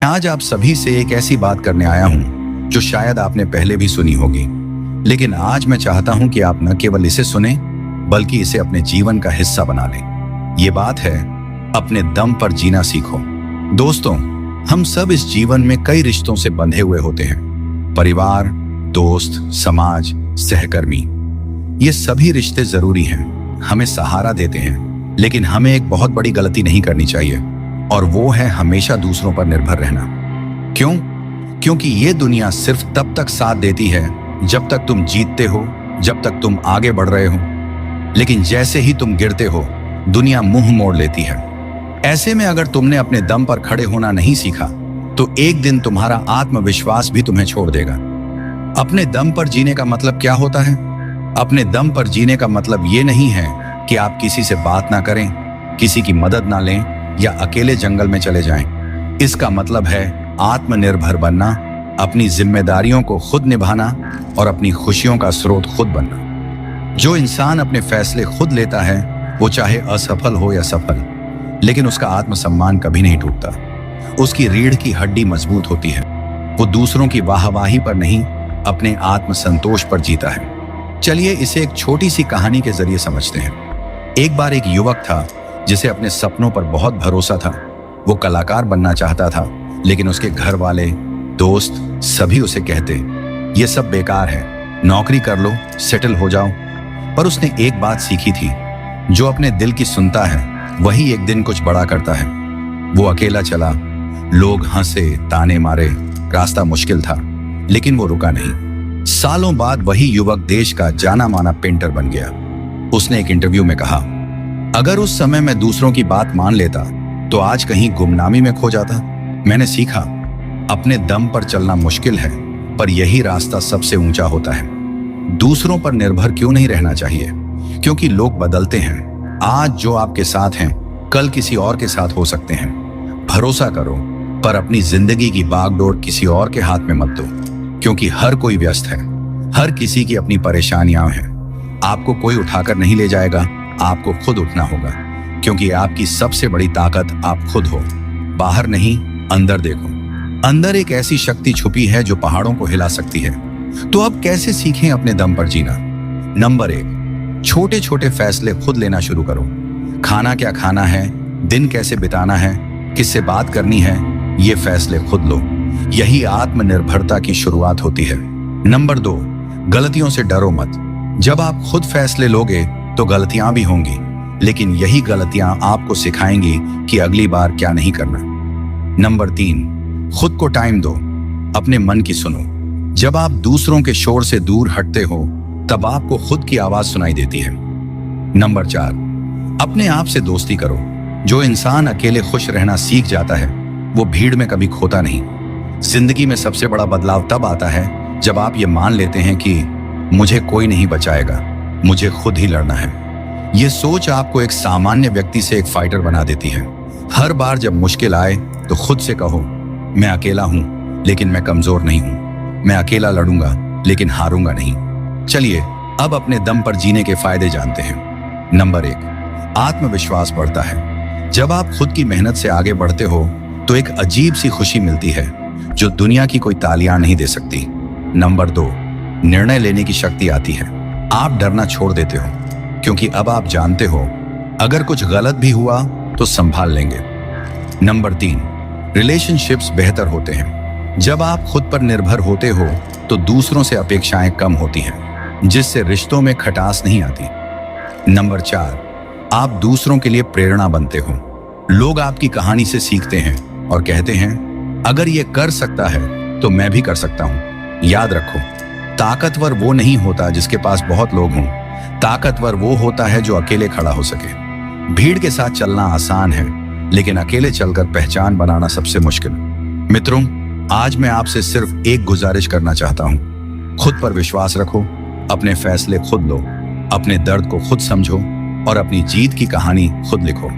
आज आप सभी से एक ऐसी बात करने आया हूं जो शायद आपने पहले भी सुनी होगी, लेकिन आज मैं चाहता हूं कि आप न केवल इसे सुने बल्कि इसे अपने जीवन का हिस्सा बना लें। ये बात है, अपने दम पर जीना सीखो। दोस्तों, हम सब इस जीवन में कई रिश्तों से बंधे हुए होते हैं। परिवार, दोस्त, समाज, सहकर्मी, ये सभी रिश्ते जरूरी हैं, हमें सहारा देते हैं, लेकिन हमें एक बहुत बड़ी गलती नहीं करनी चाहिए, और वो है हमेशा दूसरों पर निर्भर रहना। क्यों? क्योंकि ये दुनिया सिर्फ तब तक साथ देती है जब तक तुम जीतते हो, जब तक तुम आगे बढ़ रहे हो, लेकिन जैसे ही तुम गिरते हो दुनिया मुंह मोड़ लेती है। ऐसे में अगर तुमने अपने दम पर खड़े होना नहीं सीखा तो एक दिन तुम्हारा आत्मविश्वास भी तुम्हें छोड़ देगा। अपने दम पर जीने का मतलब क्या होता है? अपने दम पर जीने का मतलब ये नहीं है कि आप किसी से बात ना करें, किसी की मदद ना लें या अकेले जंगल में चले जाएं। इसका मतलब है आत्मनिर्भर बनना, अपनी जिम्मेदारियों को खुद निभाना और अपनी खुशियों का स्रोत खुद बनना। जो इंसान अपने फैसले खुद लेता है वो चाहे असफल हो या सफल, लेकिन उसका आत्मसम्मान कभी नहीं टूटता। उसकी रीढ़ की हड्डी मजबूत होती है। वो दूसरों की वाहवाही पर नहीं, अपने आत्मसंतोष पर जीता है। चलिए इसे एक छोटी सी कहानी के जरिए समझते हैं। एक बार एक युवक था जिसे अपने सपनों पर बहुत भरोसा था। वो कलाकार बनना चाहता था, लेकिन उसके घर वाले, दोस्त सभी उसे कहते, ये सब बेकार है, नौकरी कर लो, सेटल हो जाओ। पर उसने एक बात सीखी थी, जो अपने दिल की सुनता है वही एक दिन कुछ बड़ा करता है। वो अकेला चला, लोग हंसे, ताने मारे, रास्ता मुश्किल था, लेकिन वो रुका नहीं। सालों बाद वही युवक देश का जाना माना पेंटर बन गया। उसने एक इंटरव्यू में कहा, अगर उस समय मैं दूसरों की बात मान लेता तो आज कहीं गुमनामी में खो जाता। मैंने सीखा, अपने दम पर चलना मुश्किल है, पर यही रास्ता सबसे ऊंचा होता है। दूसरों पर निर्भर क्यों नहीं रहना चाहिए? क्योंकि लोग बदलते हैं। आज जो आपके साथ हैं कल किसी और के साथ हो सकते हैं। भरोसा करो, पर अपनी जिंदगी की बागडोर किसी और के हाथ में मत दो, क्योंकि हर कोई व्यस्त है, हर किसी की अपनी परेशानियां हैं। आपको कोई उठाकर नहीं ले जाएगा, आपको खुद उठना होगा, क्योंकि आपकी सबसे बड़ी ताकत आप खुद हो। बाहर नहीं, अंदर देखो। अंदर एक ऐसी शक्ति छुपी है जो पहाड़ों को हिला सकती है। तो अब कैसे सीखें अपने दम पर जीना? नंबर 1, छोटे छोटे फैसले खुद लेना शुरू करो। खाना क्या खाना है, दिन कैसे बिताना है, किससे बात करनी है, ये फैसले खुद लो। यही आत्मनिर्भरता की शुरुआत होती है। नंबर 2, गलतियों से डरो मत। जब आप खुद फैसले लोगे तो गलतियां भी होंगी, लेकिन यही गलतियां आपको सिखाएंगी कि अगली बार क्या नहीं करना। नंबर 3, खुद को टाइम दो, अपने मन की सुनो। जब आप दूसरों के शोर से दूर हटते हो तब आपको खुद की आवाज सुनाई देती है। नंबर 4, अपने आप से दोस्ती करो। जो इंसान अकेले खुश रहना सीख जाता है वो भीड़ में कभी खोता नहीं। जिंदगी में सबसे बड़ा बदलाव तब आता है जब आप ये मान लेते हैं कि मुझे कोई नहीं बचाएगा, मुझे खुद ही लड़ना है। ये सोच आपको एक सामान्य व्यक्ति से एक फाइटर बना देती है। हर बार जब मुश्किल आए तो खुद से कहो, मैं अकेला हूं लेकिन मैं कमजोर नहीं हूं। मैं अकेला लड़ूंगा लेकिन हारूंगा नहीं। चलिए अब अपने दम पर जीने के फायदे जानते हैं। नंबर 1, आत्मविश्वास बढ़ता है। जब आप खुद की मेहनत से आगे बढ़ते हो तो एक अजीब सी खुशी मिलती है जो दुनिया की कोई तालियां नहीं दे सकती। नंबर 2, निर्णय लेने की शक्ति आती है। आप डरना छोड़ देते हो, क्योंकि अब आप जानते हो अगर कुछ गलत भी हुआ तो संभाल लेंगे। नंबर 3, रिलेशनशिप्स बेहतर होते हैं। जब आप खुद पर निर्भर होते हो तो दूसरों से अपेक्षाएं कम होती हैं, जिससे रिश्तों में खटास नहीं आती। नंबर 4, आप दूसरों के लिए प्रेरणा बनते हो। लोग आपकी कहानी से सीखते हैं और कहते हैं, अगर ये कर सकता है तो मैं भी कर सकता हूं। याद रखो, ताकतवर वो नहीं होता जिसके पास बहुत लोग हों, ताकतवर वो होता है जो अकेले खड़ा हो सके। भीड़ के साथ चलना आसान है, लेकिन अकेले चलकर पहचान बनाना सबसे मुश्किल। मित्रों, आज मैं आपसे सिर्फ एक गुजारिश करना चाहता हूं। खुद पर विश्वास रखो, अपने फैसले खुद लो, अपने दर्द को खुद समझो और अपनी जीत की कहानी खुद लिखो।